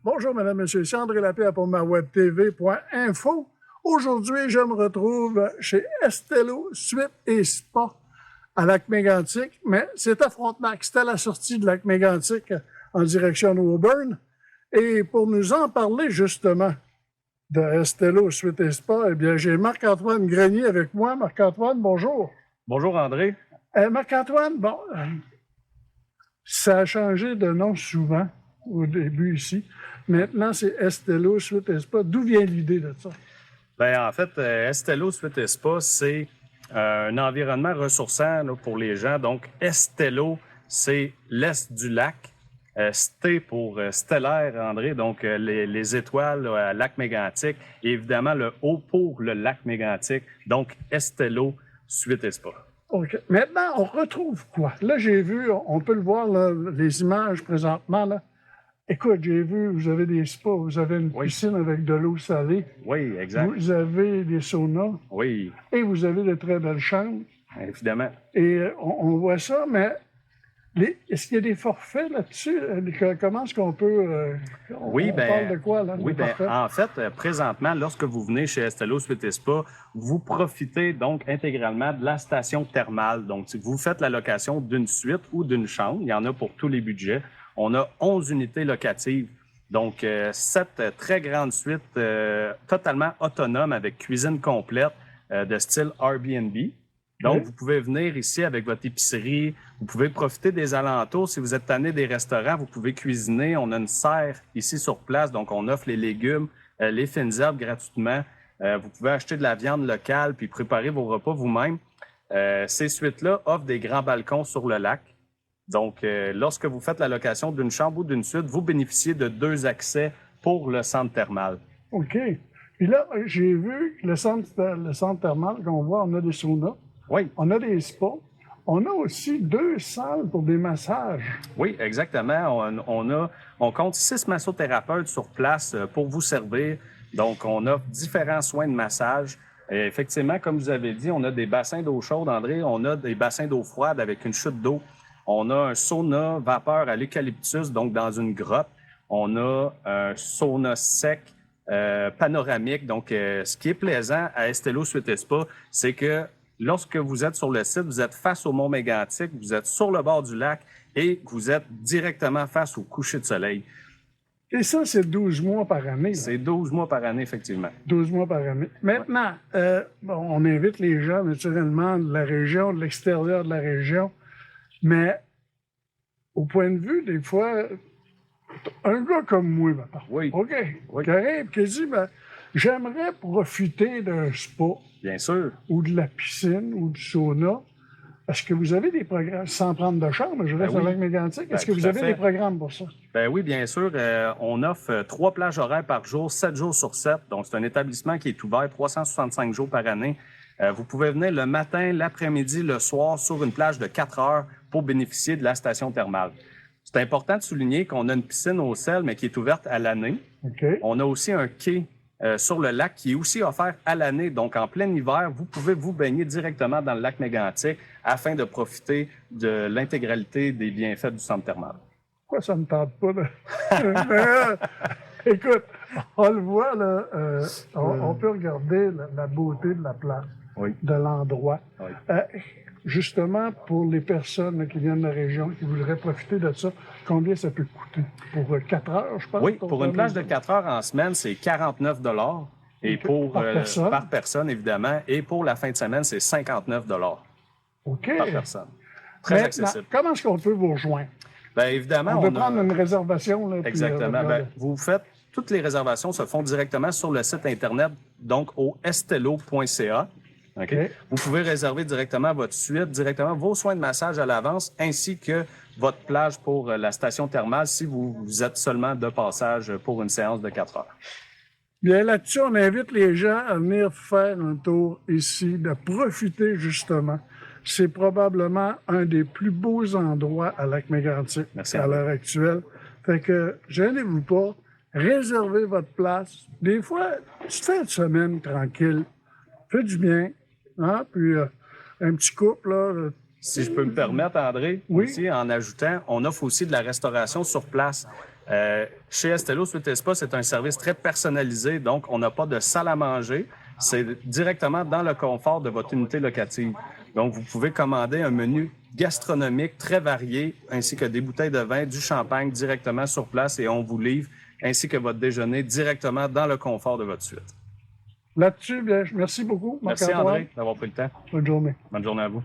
Bonjour, Madame, Monsieur. Ici André Lapierre pour ma webtv.info. Aujourd'hui, je me retrouve chez Estello Suite et Spa à Lac-Mégantic, mais c'est à Frontenac. C'était à la sortie de Lac-Mégantic en direction d'Auburn. Et pour nous en parler justement de Estello Suite et Spa, eh bien, j'ai Marc-Antoine Grenier avec moi. Marc-Antoine, bonjour. Bonjour André. Marc-Antoine, bon, ça a changé de nom souvent au début ici. Maintenant, c'est Estello Suite et Spa. D'où vient l'idée de ça? En fait, Estello Suite et Spa, c'est un environnement ressourçant là, pour les gens. Donc, Estello, c'est l'est du lac. Sté pour stellaire, André, donc les étoiles là, à Lac-Mégantic. Et évidemment, le haut pour le Lac-Mégantic. Donc, Estello Suite et Spa. OK. Maintenant, on retrouve quoi? Là, j'ai vu, on peut le voir, là, les images présentement. Là. Écoute, j'ai vu, vous avez des spas, vous avez une piscine avec de l'eau salée. Oui, exact. Vous avez des saunas. Oui. Et vous avez de très belles chambres. Évidemment. Et on voit ça, mais est-ce qu'il y a des forfaits là-dessus? Comment est-ce qu'on peut... on parle de quoi, là? Oui, en fait, présentement, lorsque vous venez chez Estello Suite et Spa, vous profitez donc intégralement de la station thermale. Donc, si vous faites la location d'une suite ou d'une chambre, il y en a pour tous les budgets. On a 11 unités locatives. Donc, 7 très grandes suites totalement autonomes avec cuisine complète de style Airbnb. Donc, vous pouvez venir ici avec votre épicerie. Vous pouvez profiter des alentours. Si vous êtes tanné des restaurants, vous pouvez cuisiner. On a une serre ici sur place. Donc, on offre les légumes, les fines herbes gratuitement. Vous pouvez acheter de la viande locale puis préparer vos repas vous-même. Ces suites-là offrent des grands balcons sur le lac. Donc, lorsque vous faites la location d'une chambre ou d'une suite, vous bénéficiez de 2 accès pour le centre thermal. OK. Puis là, j'ai vu le centre thermal qu'on voit, on a des saunas. Oui. On a des spas. On a aussi 2 salles pour des massages. Oui, exactement. On compte 6 massothérapeutes sur place pour vous servir. Donc, on offre différents soins de massage. Et effectivement, comme vous avez dit, on a des bassins d'eau chaude, André. On a des bassins d'eau froide avec une chute d'eau. On a un sauna vapeur à l'eucalyptus, donc dans une grotte. On a un sauna sec panoramique. Donc, ce qui est plaisant à Estello Suite et Spa, c'est que lorsque vous êtes sur le site, vous êtes face au mont Mégantic, vous êtes sur le bord du lac et vous êtes directement face au coucher de soleil. Et ça, c'est 12 mois par année. C'est 12 mois par année, effectivement. 12 mois par année. Maintenant, on invite les gens, naturellement, de la région, de l'extérieur de la région. Mais au point de vue, des fois, un gars comme moi, maintenant, oui. OK, qui arrive, qui dit, j'aimerais profiter d'un spa. Bien sûr. Ou de la piscine, ou du sauna. Est-ce que vous avez des programmes, sans prendre de chambre, je reste avec Mégantic, est-ce que vous avez des programmes pour ça? Oui, bien sûr. On offre 3 plages horaires par jour, 7 jours sur 7. Donc, c'est un établissement qui est ouvert 365 jours par année. Vous pouvez venir le matin, l'après-midi, le soir sur une plage de 4 heures pour bénéficier de la station thermale. C'est important de souligner qu'on a une piscine au sel, mais qui est ouverte à l'année. Okay. On a aussi un quai sur le lac qui est aussi offert à l'année. Donc, en plein hiver, vous pouvez vous baigner directement dans le lac Mégantic afin de profiter de l'intégralité des bienfaits du centre thermal. Pourquoi ça ne me tente pas de... Écoute, on le voit, là, on peut regarder la beauté de la place, de l'endroit. Oui. Justement, pour les personnes qui viennent de la région, qui voudraient profiter de ça, combien ça peut coûter? Pour 4 heures, je pense? Oui, pour une plage de 4 heures en semaine, c'est 49 $ et par personne, évidemment. Et pour la fin de semaine, c'est 59 $ par personne. Très accessible. Comment est-ce qu'on peut vous rejoindre? Évidemment, on peut prendre une réservation. Là, exactement. Vous faites, toutes les réservations se font directement sur le site Internet, donc au estello.ca. Okay. Vous pouvez réserver directement votre suite, directement vos soins de massage à l'avance, ainsi que votre plage pour la station thermale si vous êtes seulement de passage pour une séance de 4 heures. Bien, là-dessus, on invite les gens à venir faire un tour ici, de profiter justement. C'est probablement un des plus beaux endroits à Lac-Mégantic à l'heure actuelle. Fait que, gênez-vous pas, réservez votre place. Des fois, tu te fais une semaine tranquille, fais du bien. Hein? Puis un petit couple, là. Si je peux me permettre, André, aussi, en ajoutant, on offre aussi de la restauration sur place. Chez Estello Suite et Spa, c'est un service très personnalisé, donc on n'a pas de salle à manger. C'est directement dans le confort de votre unité locative. Donc, vous pouvez commander un menu gastronomique très varié, ainsi que des bouteilles de vin, du champagne directement sur place et on vous livre, ainsi que votre déjeuner directement dans le confort de votre suite. Là-dessus, bien, merci beaucoup, Merci Marc-Antoine. André d'avoir pris le temps. Bonne journée. Bonne journée à vous.